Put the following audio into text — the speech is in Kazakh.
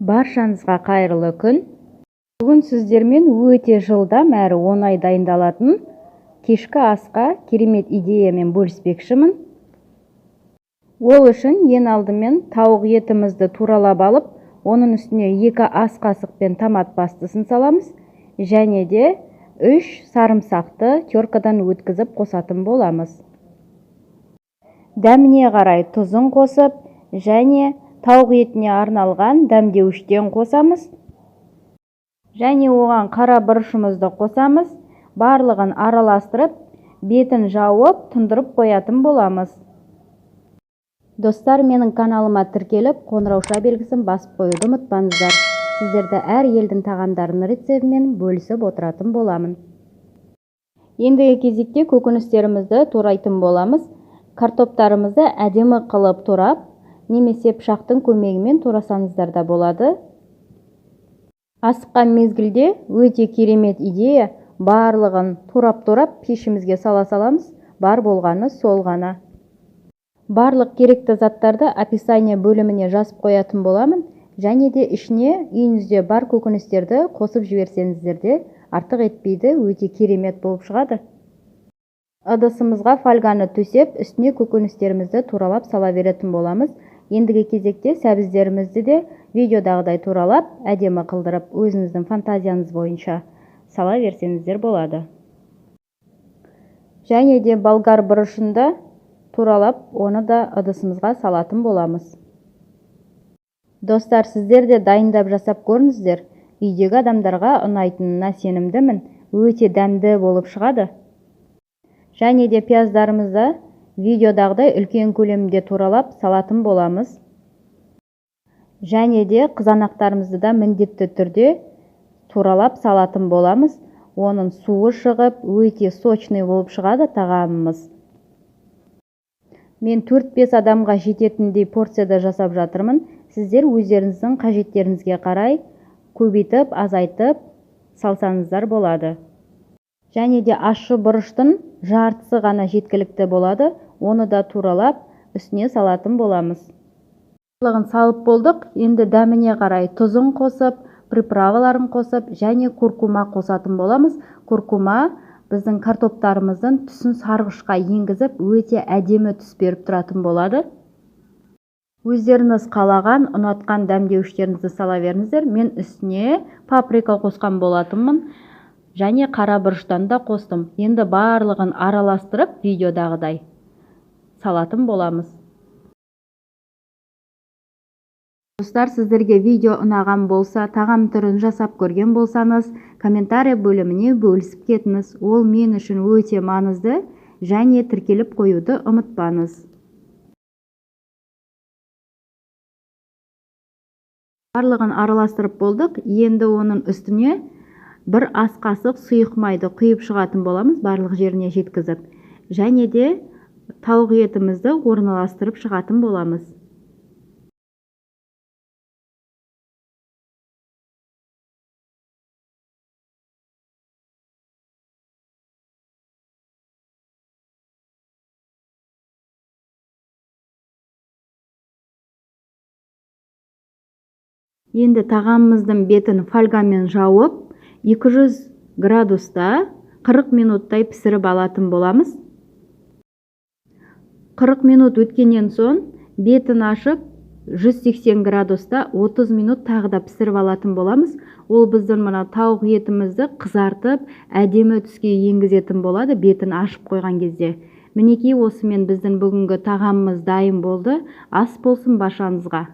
Баршаңызға қайырлы күн. Бүгін сіздермен өте жылдам әрі оңай дайындалатын кешкі асқа керемет идеямен бөліспекшімін. Ол үшін ең алдымен тауық етімізді туралап алып, оның үстіне 2 ас қасықпен томат пастасын саламыз, және де 3 сарымсақты теркадан өткізіп қосатын боламыз. Дәміне қарай тұзын қосып, және тауық етіне арналған дәмдеуіштен қосамыз. Және оған қара бұрышымызды қосамыз. Барлығын араластырып, бетін жауып, тұндырып қоятын боламыз. Достар, менің каналыма тіркеліп, қоңырауша белгісін басып қоюды ұмытпаңыздар. Сіздерді әр елдің тағамдарының рецептімен бөлісіп отыратын боламын. Ендігі кезекте көкөністерімізді турайтын боламыз. Картоптарымызды әдемі қылып турап, немесе пышақтың көмегімен турасаңыздар да болады. Асыққан мезгілде өте керемет идея. Барлығын турап пешімізге сала саламыз. Бар болғаны сол ғана. Барлық керекті заттарды описание бөліміне жазып қоятын боламын. Және де ішіне үйіңізде бар көкөністерді қосып жіберсеңіздер де артық етпейді, өте керемет болып шығады. Ыдысымызға фольганы төсеп, үстіне көкөністерімізді туралап сала беретін боламыз. Ендігі кезекте сәбіздерімізді де видеодағыдай туралап, әдемі қылдырып, өзіңіздің фантазияңыз бойынша сала берсеңіздер болады. Және де болгар бұрышында туралап, оны да ыдысымызға салатын боламыз. Достар, сіздер де дайындап жасап көріңіздер. Үйдегі адамдарға ұнайтынына сенімдімін. Өте дәмді болып шығады. Және де пияздарымызды видеодағыдай үлкен көлемде туралап салатын боламыз. Және де қызанақтарымызды да міндетті түрде туралап салатын боламыз. Оның суы шығып, өте сочный болып шығады тағамымыз. Мен 4-5 адамға жететіндей порцияда жасап жатырмын. Сіздер өздеріңіздің қажеттеріңізге қарай көбейтіп, азайтып салсаңыздар болады. Және де ащы бұрыштың жартысы ғана жеткілікті болады. Оны да туралап, үстіне салатын боламыз. Барлығын салып болдық. Енді дәміне қарай тұзын қосып, приправаларын қосып, және куркума қосатын боламыз. Куркума біздің картоптарымыздың түсін сарғышқа енгізіп, өте әдемі түс беріп тұратын болады. Өздеріңіз қалаған, ұнатқан дәмдеуіштеріңізді сала беріңіздер. Мен үстіне паприка қосқан болатынмын. Және қара бұрыштан да қостым. Енді барлығын араластырып, видеодағыдай салатын боламыз. Достар, сіздерге видео ұнаған болса, тағам түрін жасап көрген болсаңыз, комментарий бөліміне бөлісіп кетіңіз. Ол мен үшін өте маңызды, және тіркеліп қоюды ұмытпаңыз. Барлығын араластырып болдық. Енді оның үстіне 1 ас қасық сұйық майды құйып шығатын боламыз, барлық жеріне жеткізіп. Және де тауық етімізді орналастырып шығатын боламыз. Енді тағамымыздың бетін фольгамен жауып, 200 градуста 40 минуттай пісіріп алатын боламыз. 40 минут өткеннен соң бетін ашып, 180 градуста 30 минут тағы да пісіріп алатын боламыз. Ол біздің мына тауық етімізді қызартып, әдемі түске енгізетін болады, бетін ашып қойған кезде. Мінекей осымен біздің бүгінгі тағамымыз дайын болды. Ас болсын баршаңызға.